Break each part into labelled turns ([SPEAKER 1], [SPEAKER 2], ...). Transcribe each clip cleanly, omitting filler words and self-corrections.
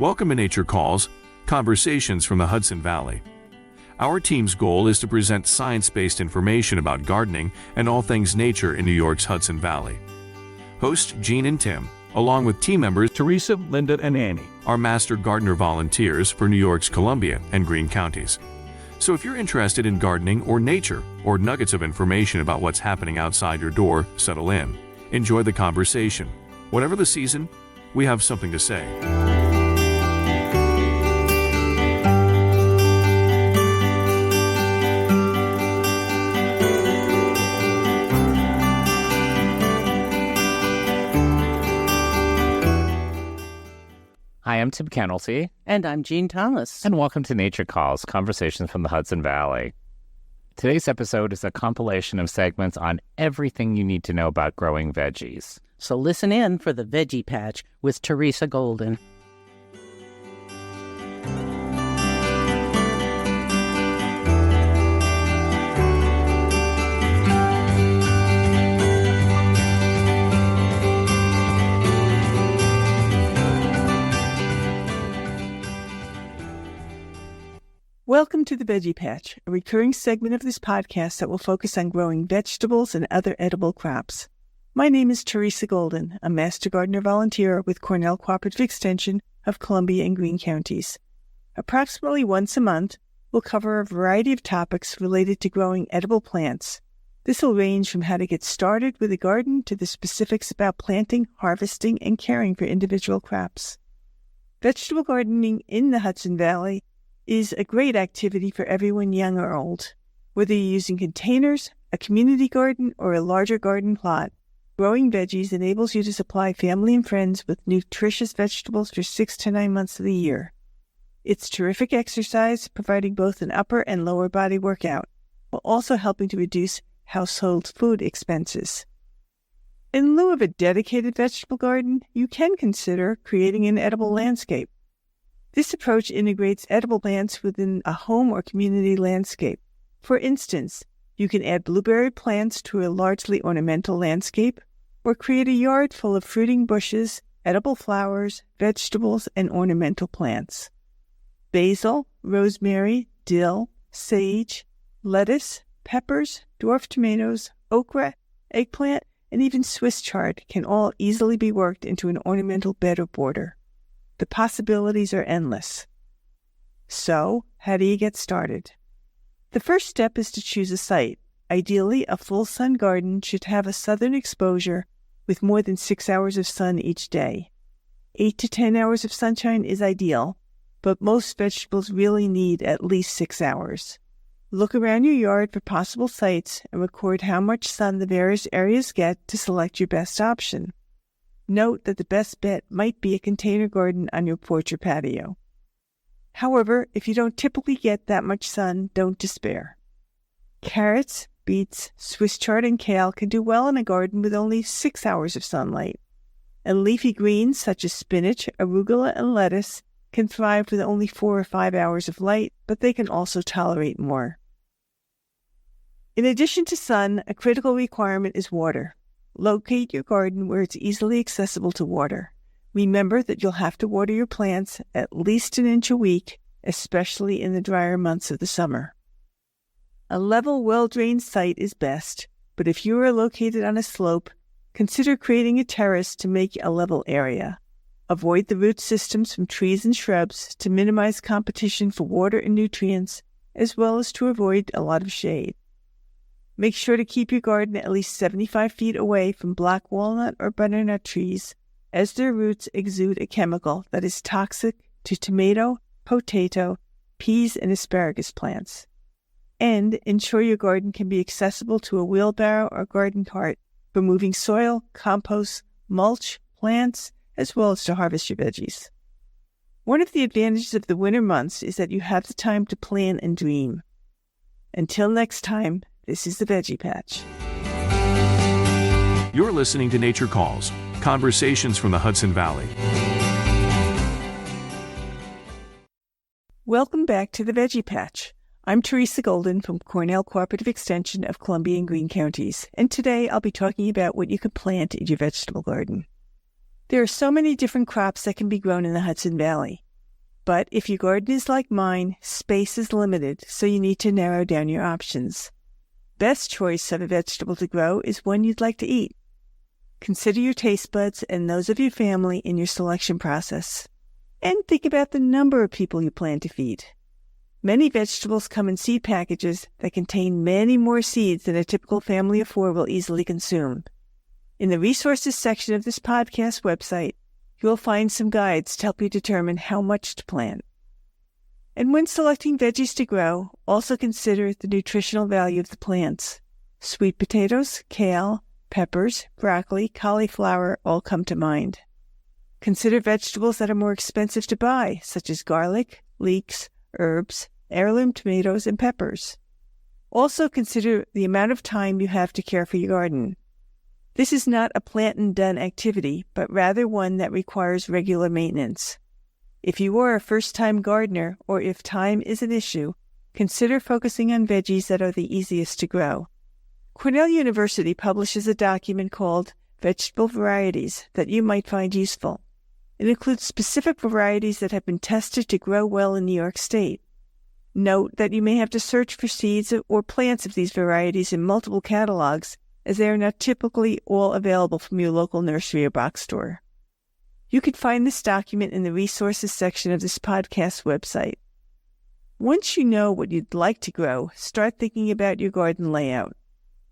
[SPEAKER 1] Welcome to Nature Calls, Conversations from the Hudson Valley. Our team's goal is to present science-based information about gardening and all things nature in New York's Hudson Valley. Hosts Jean and Tim, along with team members
[SPEAKER 2] Teresa, Linda, and Annie,
[SPEAKER 1] are master gardener volunteers for New York's Columbia and Greene counties. So if you're interested in gardening or nature, or nuggets of information about what's happening outside your door, settle in. Enjoy the conversation. Whatever the season, we have something to say.
[SPEAKER 3] Hi, I'm Tim Connelly.
[SPEAKER 4] And I'm Jean Thomas.
[SPEAKER 3] And welcome to Nature Calls, Conversations from the Hudson Valley. Today's episode is a compilation of segments on everything you need to know about growing veggies.
[SPEAKER 4] So listen in for the Veggie Patch with Teresa Golden. Welcome to the Veggie Patch, a recurring segment of this podcast that will focus on growing vegetables and other edible crops. My name is Teresa Golden, a Master Gardener Volunteer with Cornell Cooperative Extension of Columbia and Greene counties. Approximately once a month, we'll cover a variety of topics related to growing edible plants. This will range from how to get started with a garden to the specifics about planting, harvesting, and caring for individual crops. Vegetable gardening in the Hudson Valley is a great activity for everyone, young or old. Whether you're using containers, a community garden, or a larger garden plot, growing veggies enables you to supply family and friends with nutritious vegetables for 6 to 9 months of the year. It's terrific exercise, providing both an upper and lower body workout, while also helping to reduce household food expenses. In lieu of a dedicated vegetable garden, you can consider creating an edible landscape. This approach integrates edible plants within a home or community landscape. For instance, you can add blueberry plants to a largely ornamental landscape, or create a yard full of fruiting bushes, edible flowers, vegetables, and ornamental plants. Basil, rosemary, dill, sage, lettuce, peppers, dwarf tomatoes, okra, eggplant, and even Swiss chard can all easily be worked into an ornamental bed or border. The possibilities are endless. So, how do you get started? The first step is to choose a site. Ideally, a full sun garden should have a southern exposure with more than 6 hours of sun each day. 8 to 10 hours of sunshine is ideal, but most vegetables really need at least 6 hours. Look around your yard for possible sites and record how much sun the various areas get to select your best option. Note that the best bet might be a container garden on your porch or patio. However, if you don't typically get that much sun, don't despair. Carrots, beets, Swiss chard, and kale can do well in a garden with only 6 hours of sunlight. And leafy greens such as spinach, arugula, and lettuce can thrive with only 4 or 5 hours of light, but they can also tolerate more. In addition to sun, a critical requirement is water. Locate your garden where it's easily accessible to water. Remember that you'll have to water your plants at least an inch a week, especially in the drier months of the summer. A level, well-drained site is best, but if you are located on a slope, consider creating a terrace to make a level area. Avoid the root systems from trees and shrubs to minimize competition for water and nutrients, as well as to avoid a lot of shade. Make sure to keep your garden at least 75 feet away from black walnut or butternut trees, as their roots exude a chemical that is toxic to tomato, potato, peas, and asparagus plants. And ensure your garden can be accessible to a wheelbarrow or garden cart for moving soil, compost, mulch, plants, as well as to harvest your veggies. One of the advantages of the winter months is that you have the time to plan and dream. Until next time, this is the Veggie Patch.
[SPEAKER 1] You're listening to Nature Calls, Conversations from the Hudson Valley.
[SPEAKER 4] Welcome back to the Veggie Patch. I'm Teresa Golden from Cornell Cooperative Extension of Columbia and Greene counties, and today I'll be talking about what you can plant in your vegetable garden. There are so many different crops that can be grown in the Hudson Valley. But if your garden is like mine, space is limited, so you need to narrow down your options. Best choice of a vegetable to grow is one you'd like to eat. Consider your taste buds and those of your family in your selection process. And think about the number of people you plan to feed. Many vegetables come in seed packages that contain many more seeds than a typical family of 4 will easily consume. In the resources section of this podcast website, you will find some guides to help you determine how much to plant. And when selecting veggies to grow, also consider the nutritional value of the plants. Sweet potatoes, kale, peppers, broccoli, cauliflower all come to mind. Consider vegetables that are more expensive to buy, such as garlic, leeks, herbs, heirloom tomatoes, and peppers. Also consider the amount of time you have to care for your garden. This is not a plant-and-done activity, but rather one that requires regular maintenance. If you are a first-time gardener, or if time is an issue, consider focusing on veggies that are the easiest to grow. Cornell University publishes a document called Vegetable Varieties that you might find useful. It includes specific varieties that have been tested to grow well in New York State. Note that you may have to search for seeds or plants of these varieties in multiple catalogs, as they are not typically all available from your local nursery or box store. You can find this document in the resources section of this podcast website. Once you know what you'd like to grow, start thinking about your garden layout.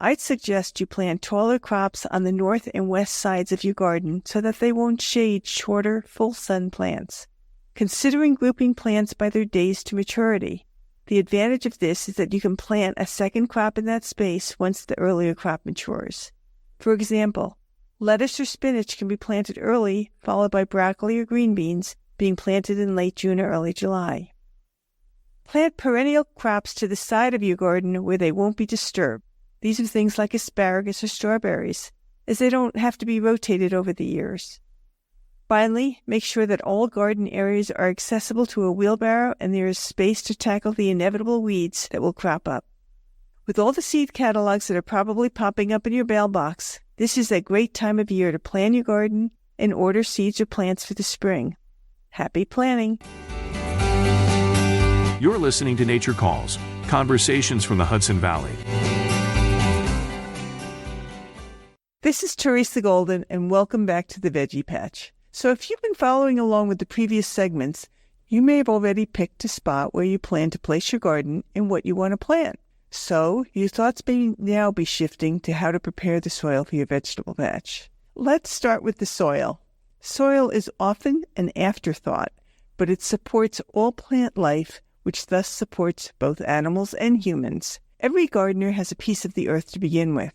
[SPEAKER 4] I'd suggest you plant taller crops on the north and west sides of your garden so that they won't shade shorter, full-sun plants. Considering grouping plants by their days to maturity. The advantage of this is that you can plant a second crop in that space once the earlier crop matures. For example, lettuce or spinach can be planted early, followed by broccoli or green beans being planted in late June or early July. Plant perennial crops to the side of your garden where they won't be disturbed. These are things like asparagus or strawberries, as they don't have to be rotated over the years. Finally, make sure that all garden areas are accessible to a wheelbarrow and there is space to tackle the inevitable weeds that will crop up. With all the seed catalogs that are probably popping up in your mailbox, this is a great time of year to plan your garden and order seeds or plants for the spring. Happy planting!
[SPEAKER 1] You're listening to Nature Calls, conversations from the Hudson Valley.
[SPEAKER 4] This is Teresa Golden, and welcome back to the Veggie Patch. So if you've been following along with the previous segments, you may have already picked a spot where you plan to place your garden and what you want to plant. So your thoughts may now be shifting to how to prepare the soil for your vegetable patch. Let's start with the soil. Soil is often an afterthought, but it supports all plant life, which thus supports both animals and humans. Every gardener has a piece of the earth to begin with.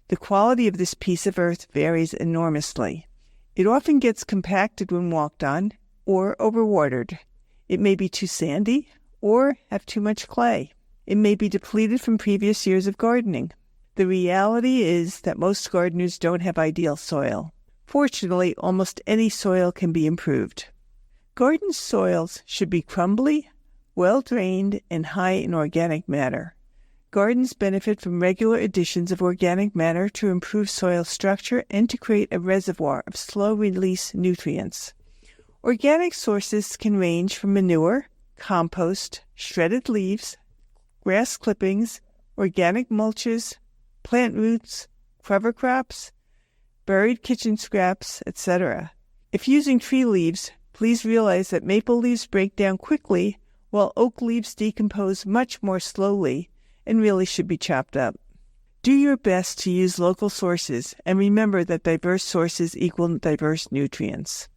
[SPEAKER 4] The quality of this piece of earth varies enormously. It often gets compacted when walked on or overwatered. It may be too sandy or have too much clay. It may be depleted from previous years of gardening. The reality is that most gardeners don't have ideal soil. Fortunately, almost any soil can be improved. Garden soils should be crumbly, well-drained, and high in organic matter. Gardens benefit from regular additions of organic matter to improve soil structure and to create a reservoir of slow-release nutrients. Organic sources can range from manure, compost, shredded leaves, grass clippings, organic mulches, plant roots, cover crops, buried kitchen scraps, etc. If using tree leaves, please realize that maple leaves break down quickly, while oak leaves decompose much more slowly and really should be chopped up. Do your best to use local sources, and remember that diverse sources equal diverse nutrients.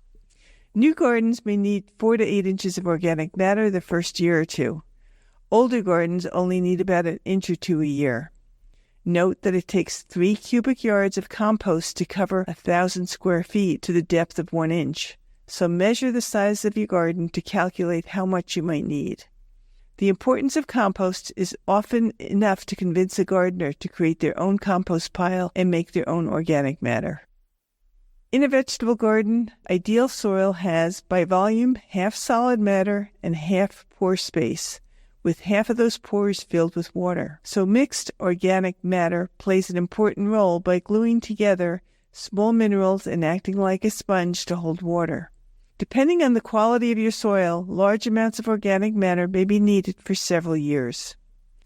[SPEAKER 4] New gardens may need 4 to 8 inches of organic matter the first year or two. Older gardens only need about an inch or two a year. Note that it takes 3 cubic yards of compost to cover 1,000 square feet to the depth of 1 inch. So measure the size of your garden to calculate how much you might need. The importance of compost is often enough to convince a gardener to create their own compost pile and make their own organic matter. In a vegetable garden, ideal soil has, by volume, half solid matter and half pore space, with half of those pores filled with water. So mixed organic matter plays an important role by gluing together small minerals and acting like a sponge to hold water. Depending on the quality of your soil, large amounts of organic matter may be needed for several years.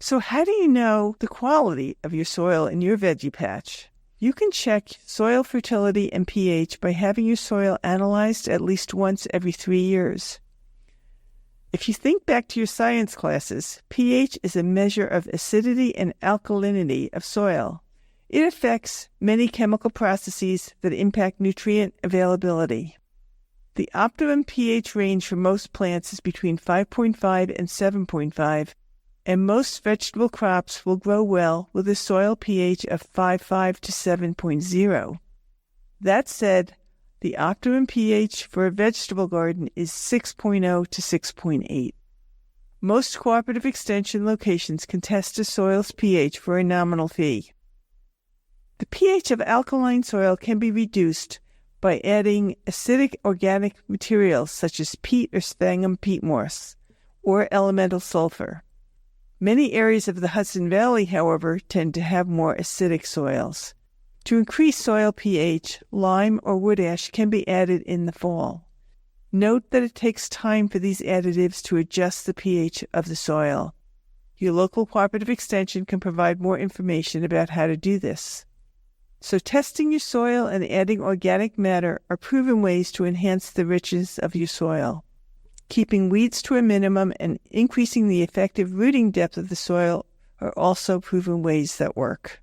[SPEAKER 4] So how do you know the quality of your soil in your veggie patch? You can check soil fertility and pH by having your soil analyzed at least once every 3 years. If you think back to your science classes, pH is a measure of acidity and alkalinity of soil. It affects many chemical processes that impact nutrient availability. The optimum pH range for most plants is between 5.5 and 7.5, and most vegetable crops will grow well with a soil pH of 5.5 to 7.0. That said, the optimum pH for a vegetable garden is 6.0 to 6.8. Most cooperative extension locations can test a soil's pH for a nominal fee. The pH of alkaline soil can be reduced by adding acidic organic materials such as peat or sphagnum peat moss or elemental sulfur. Many areas of the Hudson Valley, however, tend to have more acidic soils. To increase soil pH, lime or wood ash can be added in the fall. Note that it takes time for these additives to adjust the pH of the soil. Your local cooperative extension can provide more information about how to do this. So testing your soil and adding organic matter are proven ways to enhance the richness of your soil. Keeping weeds to a minimum and increasing the effective rooting depth of the soil are also proven ways that work.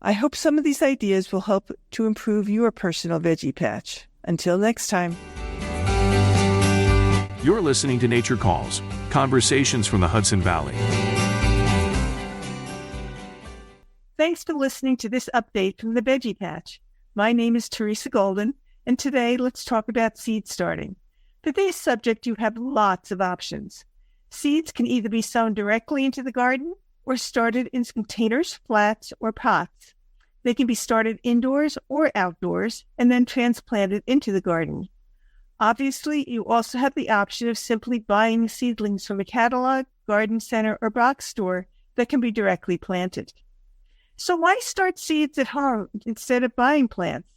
[SPEAKER 4] I hope some of these ideas will help to improve your personal veggie patch. Until next time.
[SPEAKER 1] You're listening to Nature Calls, conversations from the Hudson Valley.
[SPEAKER 4] Thanks for listening to this update from the Veggie Patch. My name is Teresa Golden, and today let's talk about seed starting. For this subject, you have lots of options. Seeds can either be sown directly into the garden or started in containers, flats, or pots. They can be started indoors or outdoors and then transplanted into the garden. Obviously, you also have the option of simply buying seedlings from a catalog, garden center, or box store that can be directly planted. So why start seeds at home instead of buying plants?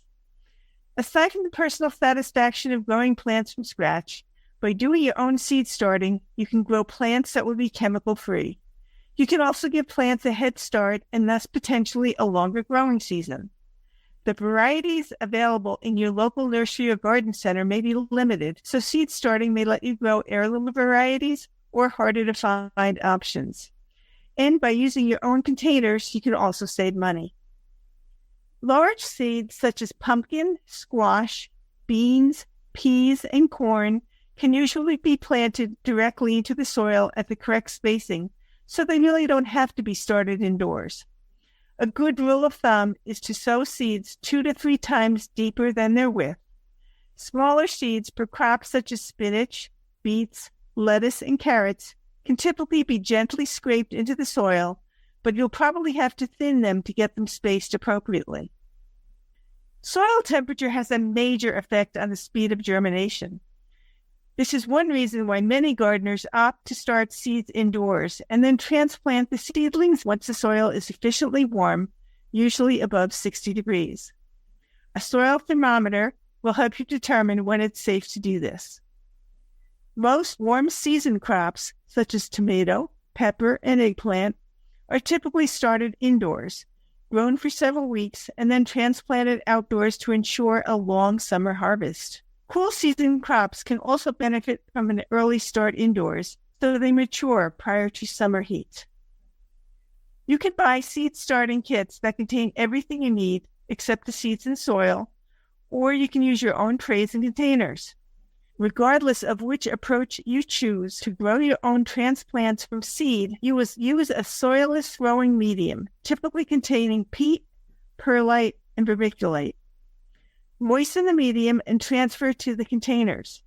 [SPEAKER 4] Aside from the personal satisfaction of growing plants from scratch, by doing your own seed starting, you can grow plants that will be chemical-free. You can also give plants a head start and thus potentially a longer growing season. The varieties available in your local nursery or garden center may be limited, so seed starting may let you grow heirloom varieties or harder-to-find options. And by using your own containers, you can also save money. Large seeds such as pumpkin, squash, beans, peas, and corn can usually be planted directly into the soil at the correct spacing, so they really don't have to be started indoors. A good rule of thumb is to sow seeds 2 to 3 times deeper than their width. Smaller seeds per crop such as spinach, beets, lettuce, and carrots can typically be gently scraped into the soil, but you'll probably have to thin them to get them spaced appropriately. Soil temperature has a major effect on the speed of germination. This is one reason why many gardeners opt to start seeds indoors and then transplant the seedlings once the soil is sufficiently warm, usually above 60 degrees. A soil thermometer will help you determine when it's safe to do this. Most warm season crops, such as tomato, pepper, and eggplant, are typically started indoors, grown for several weeks, and then transplanted outdoors to ensure a long summer harvest. Cool season crops can also benefit from an early start indoors, so they mature prior to summer heat. You can buy seed starting kits that contain everything you need except the seeds and soil, or you can use your own trays and containers. Regardless of which approach you choose to grow your own transplants from seed, you use a soilless growing medium, typically containing peat, perlite, and vermiculite. Moisten the medium and transfer to the containers.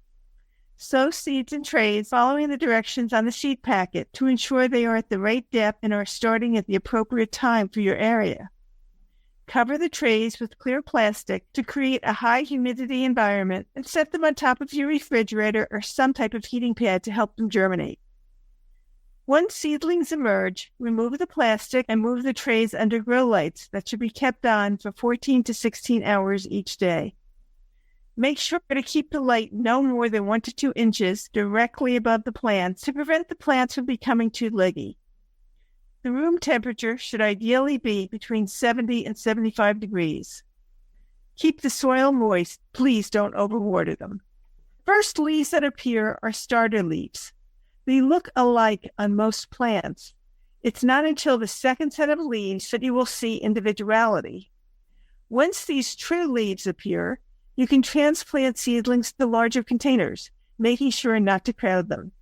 [SPEAKER 4] Sow seeds in trays following the directions on the seed packet to ensure they are at the right depth and are starting at the appropriate time for your area. Cover the trays with clear plastic to create a high humidity environment and set them on top of your refrigerator or some type of heating pad to help them germinate. Once seedlings emerge, remove the plastic and move the trays under grow lights that should be kept on for 14 to 16 hours each day. Make sure to keep the light no more than 1 to 2 inches directly above the plants to prevent the plants from becoming too leggy. The room temperature should ideally be between 70 and 75 degrees. Keep the soil moist. Please don't overwater them. First leaves that appear are starter leaves. They look alike on most plants. It's not until the second set of leaves that you will see individuality. Once these true leaves appear, you can transplant seedlings to larger containers, making sure not to crowd them.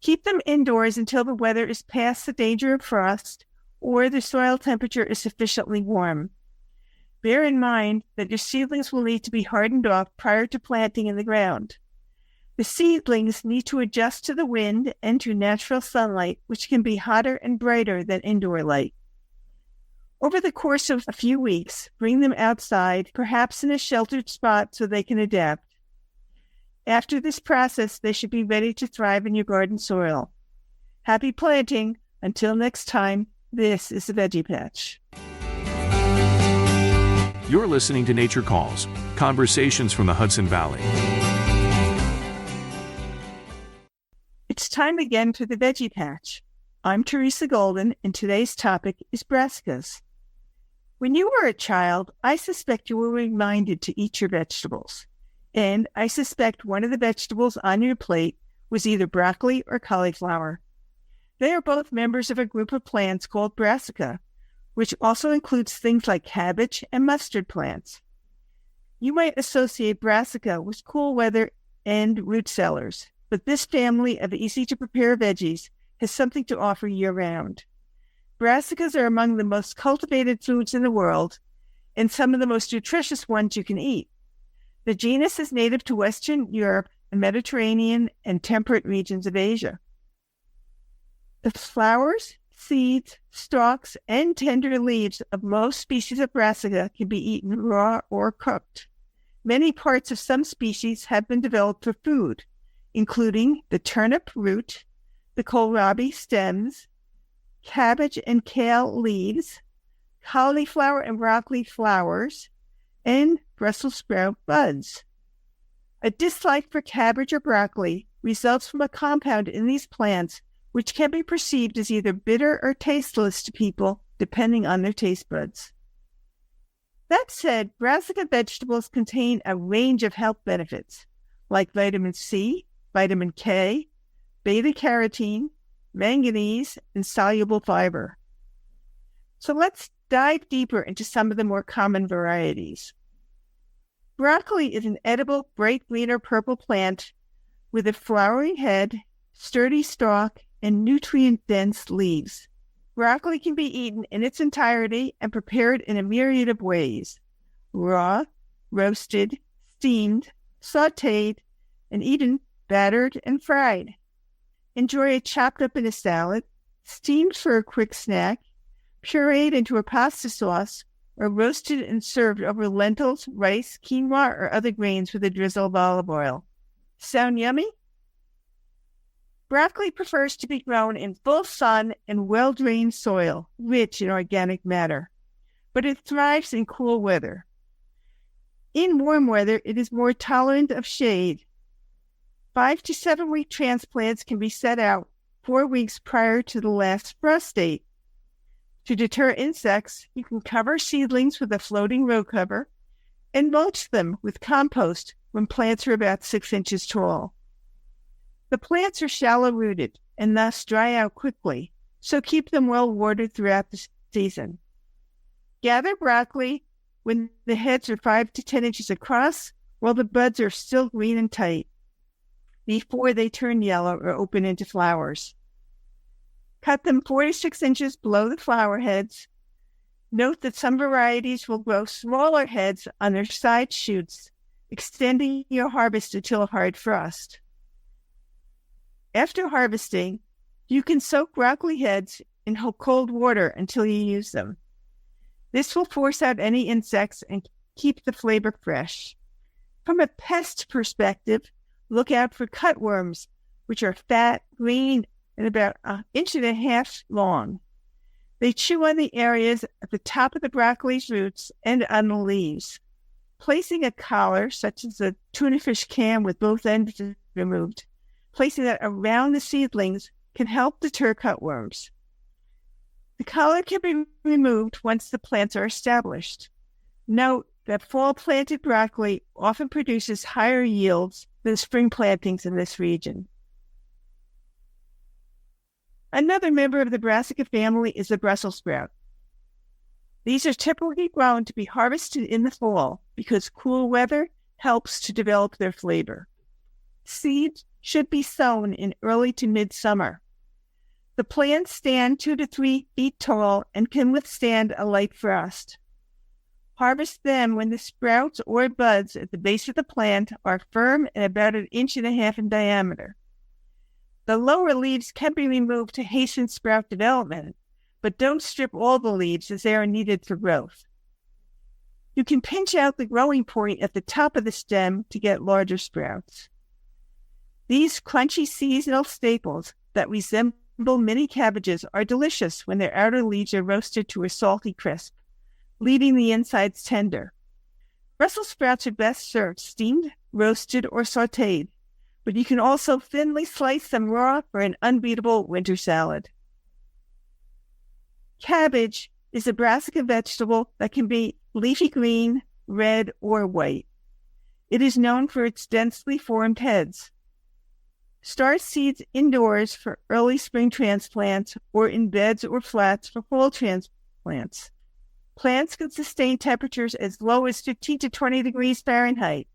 [SPEAKER 4] Keep them indoors until the weather is past the danger of frost or the soil temperature is sufficiently warm. Bear in mind that your seedlings will need to be hardened off prior to planting in the ground. The seedlings need to adjust to the wind and to natural sunlight, which can be hotter and brighter than indoor light. Over the course of a few weeks, bring them outside, perhaps in a sheltered spot so they can adapt. After this process, they should be ready to thrive in your garden soil. Happy planting! Until next time, this is the Veggie Patch.
[SPEAKER 1] You're listening to Nature Calls, conversations from the Hudson Valley.
[SPEAKER 4] It's time again for the Veggie Patch. I'm Teresa Golden, and today's topic is brassicas. When you were a child, I suspect you were reminded to eat your vegetables. And I suspect one of the vegetables on your plate was either broccoli or cauliflower. They are both members of a group of plants called brassica, which also includes things like cabbage and mustard plants. You might associate brassica with cool weather and root cellars, but this family of easy-to-prepare veggies has something to offer year-round. Brassicas are among the most cultivated foods in the world and some of the most nutritious ones you can eat. The genus is native to Western Europe, the Mediterranean, and temperate regions of Asia. The flowers, seeds, stalks, and tender leaves of most species of brassica can be eaten raw or cooked. Many parts of some species have been developed for food, including the turnip root, the kohlrabi stems, cabbage and kale leaves, cauliflower and broccoli flowers, and Brussels sprout buds. A dislike for cabbage or broccoli results from a compound in these plants which can be perceived as either bitter or tasteless to people, depending on their taste buds. That said, brassica vegetables contain a range of health benefits, like vitamin C, vitamin K, beta-carotene, manganese, and soluble fiber. So let's dive deeper into some of the more common varieties. Broccoli is an edible, bright green or purple plant with a flowering head, sturdy stalk, and nutrient-dense leaves. Broccoli can be eaten in its entirety and prepared in a myriad of ways: raw, roasted, steamed, sautéed, and even battered and fried. Enjoy it chopped up in a salad, steamed for a quick snack, pureed into a pasta sauce, or roasted and served over lentils, rice, quinoa, or other grains with a drizzle of olive oil. Sound yummy? Broccoli prefers to be grown in full sun and well-drained soil, rich in organic matter, but it thrives in cool weather. In warm weather, it is more tolerant of shade. 5 to 7 week transplants can be set out 4 weeks prior to the last frost date. To deter insects, you can cover seedlings with a floating row cover and mulch them with compost when plants are about 6 inches tall. The plants are shallow-rooted and thus dry out quickly, so keep them well watered throughout the season. Gather broccoli when the heads are 5 to 10 inches across while the buds are still green and tight, before they turn yellow or open into flowers. Cut them 4 to 6 inches below the flower heads. Note that some varieties will grow smaller heads on their side shoots, extending your harvest until a hard frost. After harvesting, you can soak broccoli heads in cold water until you use them. This will force out any insects and keep the flavor fresh. From a pest perspective, look out for cutworms, which are fat, green, and about 1.5 inches long. They chew on the areas at the top of the broccoli's roots and on the leaves. Placing a collar, such as a tuna fish can with both ends removed, placing that around the seedlings can help deter cutworms. The collar can be removed once the plants are established. Note that fall-planted broccoli often produces higher yields than spring plantings in this region. Another member of the brassica family is the Brussels sprout. These are typically grown to be harvested in the fall because cool weather helps to develop their flavor. Seeds should be sown in early to mid-summer. The plants stand 2 to 3 feet tall and can withstand a light frost. Harvest them when the sprouts or buds at the base of the plant are firm and about 1.5 inches in diameter. The lower leaves can be removed to hasten sprout development, but don't strip all the leaves as they are needed for growth. You can pinch out the growing point at the top of the stem to get larger sprouts. These crunchy seasonal staples that resemble mini cabbages are delicious when their outer leaves are roasted to a salty crisp, leaving the insides tender. Brussels sprouts are best served steamed, roasted, or sautéed, but you can also thinly slice them raw for an unbeatable winter salad. Cabbage is a brassica vegetable that can be leafy green, red, or white. It is known for its densely formed heads. Start seeds indoors for early spring transplants or in beds or flats for fall transplants. Plants can sustain temperatures as low as 15 to 20 degrees Fahrenheit,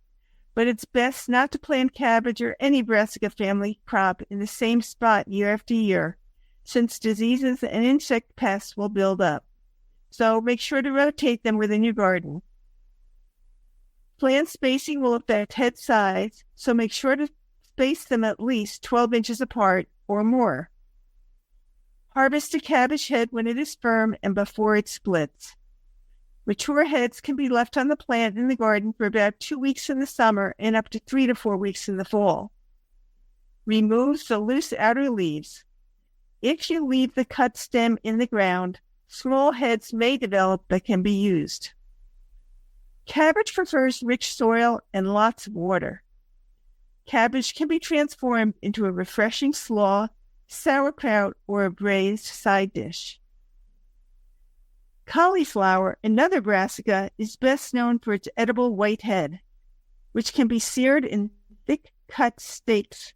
[SPEAKER 4] but it's best not to plant cabbage or any brassica family crop in the same spot year after year, since diseases and insect pests will build up. So make sure to rotate them within your garden. Plant spacing will affect head size, so make sure to space them at least 12 inches apart or more. Harvest a cabbage head when it is firm and before it splits. Mature heads can be left on the plant in the garden for about 2 weeks in the summer and up to 3 to 4 weeks in the fall. Remove the loose outer leaves. If you leave the cut stem in the ground, small heads may develop that can be used. Cabbage prefers rich soil and lots of water. Cabbage can be transformed into a refreshing slaw, sauerkraut, or a braised side dish. Cauliflower, another brassica, is best known for its edible white head, which can be seared in thick-cut steaks,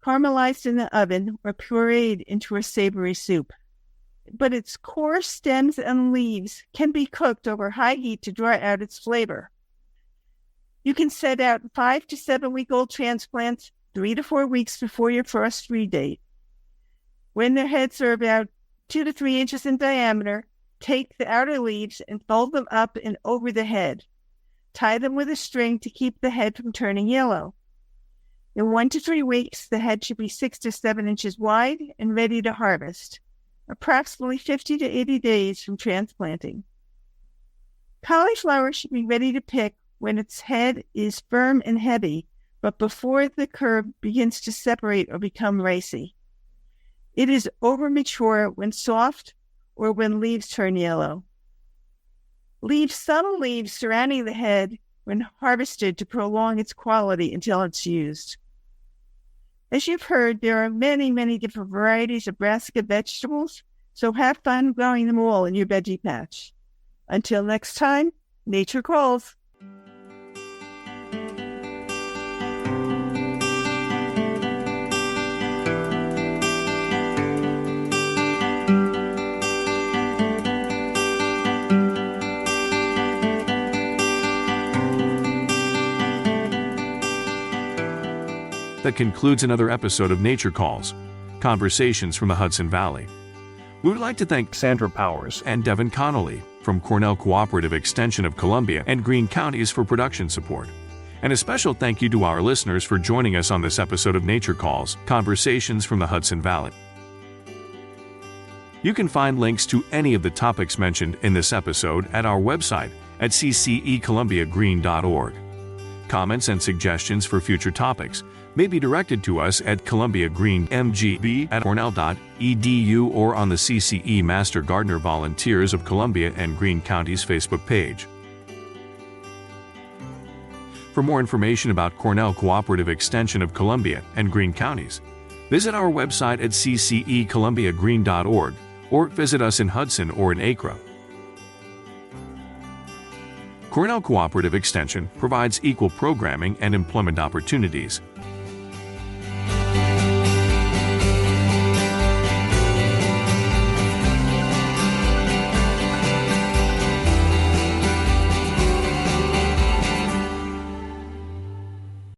[SPEAKER 4] caramelized in the oven, or pureed into a savory soup. But its core, stems, and leaves can be cooked over high heat to draw out its flavor. You can set out 5 to 7 week-old transplants 3 to 4 weeks before your frost-free date. When their heads are about 2 to 3 inches in diameter, take the outer leaves and fold them up and over the head. Tie them with a string to keep the head from turning yellow. In 1 to 3 weeks, the head should be 6 to 7 inches wide and ready to harvest, approximately 50 to 80 days from transplanting. Cauliflower should be ready to pick when its head is firm and heavy, but before the curb begins to separate or become racy. It is over-mature when soft or when leaves turn yellow. Leave some leaves surrounding the head when harvested to prolong its quality until it's used. As you've heard, there are many, many different varieties of brassica vegetables, so have fun growing them all in your veggie patch. Until next time, nature calls.
[SPEAKER 1] That concludes another episode of Nature Calls, Conversations from the Hudson Valley. We would like to thank Xandra Powers and Deven Connelly from Cornell Cooperative Extension of Columbia and Greene Counties for production support. And a special thank you to our listeners for joining us on this episode of Nature Calls, Conversations from the Hudson Valley. You can find links to any of the topics mentioned in this episode at our website at ccecolumbiagreen.org. Comments and suggestions for future topics may be directed to us at columbiagreenmgb@cornell.edu or on the CCE Master Gardener Volunteers of Columbia and Greene Counties Facebook page. For more information about Cornell Cooperative Extension of Columbia and Greene Counties, visit our website at ccecolumbiagreen.org or visit us in Hudson or in Acre. Cornell Cooperative Extension provides equal programming and employment opportunities.